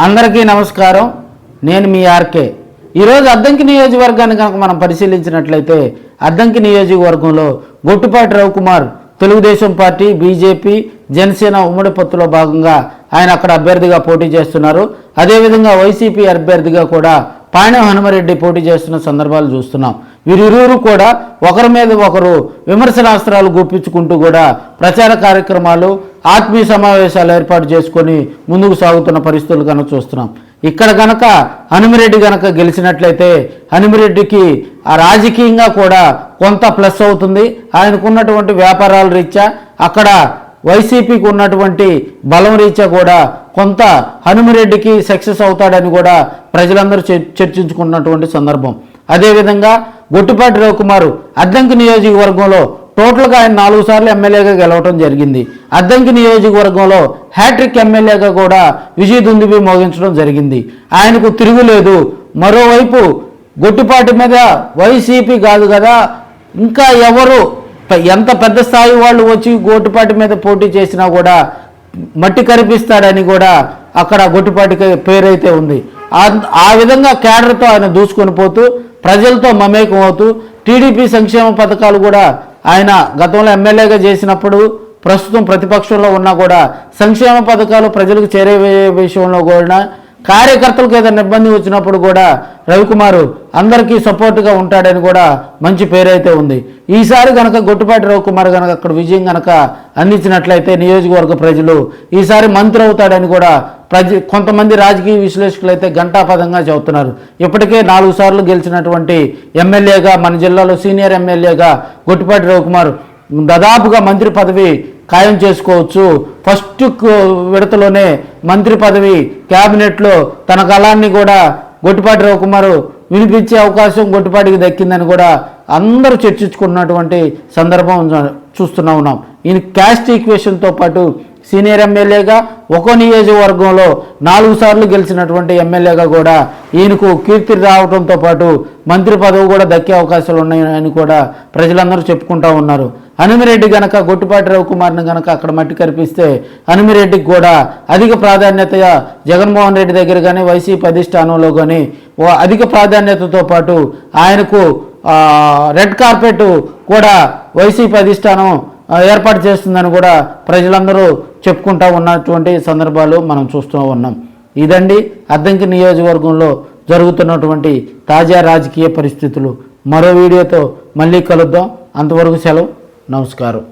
అందరికీ నమస్కారం. నేను మీ ఆర్కే. ఈరోజు అద్దంకి నియోజకవర్గాన్ని కనుక మనం పరిశీలించినట్లయితే అద్దంకి నియోజకవర్గంలో గొట్టుపాటి రవికుమార్ తెలుగుదేశం పార్టీ, బీజేపీ, జనసేన ఉమ్మడి పొత్తులో భాగంగా ఆయన అక్కడ అభ్యర్థిగా పోటీ చేస్తున్నారు. అదేవిధంగా వైసీపీ అభ్యర్థిగా కూడా పాణ్యం హనుమరెడ్డి పోటీ చేస్తున్న సందర్భాలు చూస్తున్నాం. వీరిరువురు కూడా ఒకరి మీద ఒకరు విమర్శనాస్త్రాలు గుప్పించుకుంటూ కూడా ప్రచార కార్యక్రమాలు, ఆత్మీయ సమావేశాలు ఏర్పాటు చేసుకొని ముందుకు సాగుతున్న పరిస్థితులు కనుక చూస్తున్నాం. ఇక్కడ కనుక హనుమరెడ్డి కనుక గెలిచినట్లయితే హనుమరెడ్డికి ఆ రాజకీయంగా కూడా కొంత ప్లస్ అవుతుంది. ఆయనకున్నటువంటి వ్యాపారాల రీత్యా, అక్కడ వైసీపీకి ఉన్నటువంటి బలం రీత్యా కూడా కొంత హనుమరెడ్డికి సక్సెస్ అవుతాడని కూడా ప్రజలందరూ చర్చించుకున్నటువంటి సందర్భం. అదేవిధంగా గొట్టుపాటి రవికుమార్ అద్దంకి నియోజకవర్గంలో టోటల్గా ఆయన 4 సార్లు ఎమ్మెల్యేగా గెలవడం జరిగింది. అద్దంకి నియోజకవర్గంలో హ్యాట్రిక్ ఎమ్మెల్యేగా కూడా విజయ దుందుబి మోగించడం జరిగింది. ఆయనకు తిరుగులేదు. మరోవైపు గొట్టుపాటి మీద వైసీపీ కాదు కదా, ఇంకా ఎవరు ఎంత పెద్ద స్థాయి వాళ్ళు వచ్చి గొట్టుపాటి మీద పోటీ చేసినా కూడా మట్టి కరిపిస్తాడని కూడా అక్కడ గొట్టుపాటికి పేరైతే ఉంది. ఆ విధంగా కేడర్తో ఆయన దూసుకొని పోతూ ప్రజలతో మమేకం అవుతూ టీడీపీ సంక్షేమ పథకాలు కూడా ఆయన గతంలో ఎమ్మెల్యేగా చేసినప్పుడు, ప్రస్తుతం ప్రతిపక్షంలో ఉన్నా కూడా సంక్షేమ పథకాలు ప్రజలకు చేరే విషయంలో కూడా కార్యకర్తలకు ఏదైనా ఇబ్బంది వచ్చినప్పుడు కూడా రవికుమార్ అందరికీ సపోర్టుగా ఉంటాడని కూడా మంచి పేరైతే ఉంది. ఈసారి కనుక గొట్టుపాటి రవికుమార్ కనుక అక్కడ విజయం కనుక అందించినట్లయితే నియోజకవర్గ ప్రజలు ఈసారి మంత్రి అవుతాడని కూడా కొంతమంది రాజకీయ విశ్లేషకులు అయితే ఘంటాపదంగా చెబుతున్నారు. ఇప్పటికే 4 సార్లు గెలిచినటువంటి ఎమ్మెల్యేగా, మన జిల్లాలో సీనియర్ ఎమ్మెల్యేగా గొట్టుపాటి రవికుమార్ దాదాపుగా మంత్రి పదవి ఖాయం చేసుకోవచ్చు. ఫస్ట్ విడతలోనే మంత్రి పదవి క్యాబినెట్లో తన కళాన్ని కూడా గొట్టుపాటి రవికుమార్ వినిపించే అవకాశం గొట్టుపాటికి దక్కిందని కూడా అందరూ చర్చించుకున్నటువంటి సందర్భం చూస్తూనే ఉన్నాం. ఈయన క్యాస్ట్ ఈక్వేషన్తో పాటు సీనియర్ ఎమ్మెల్యేగా ఒక నియోజకవర్గంలో 4 సార్లు గెలిచినటువంటి ఎమ్మెల్యేగా కూడా ఈయనకు కీర్తి రావడంతో పాటు మంత్రి పదవి కూడా దక్కే అవకాశాలు ఉన్నాయని కూడా ప్రజలందరూ చెప్పుకుంటూ ఉన్నారు. హనుమరెడ్డి గనక గొట్టుపాటి రవికుమార్ని గనక అక్కడ మట్టి కనిపిస్తే హనుమరెడ్డికి కూడా అధిక ప్రాధాన్యత జగన్మోహన్ రెడ్డి దగ్గర కానీ వైసీపీ అధిష్టానంలో కానీ అధిక ప్రాధాన్యతతో పాటు ఆయనకు రెడ్ కార్పెట్ కూడా వైసీపీ అధిష్టానం ఏర్పాటు చేస్తుందని కూడా ప్రజలందరూ చెప్పుకుంటూ ఉన్నటువంటి సందర్భాలు మనం చూస్తూ ఉన్నాం. ఇదండి అద్దంకి నియోజకవర్గంలో జరుగుతున్నటువంటి తాజా రాజకీయ పరిస్థితులు. మరో వీడియోతో మళ్ళీ కలుద్దాం. అంతవరకు సెలవు. నమస్కారం.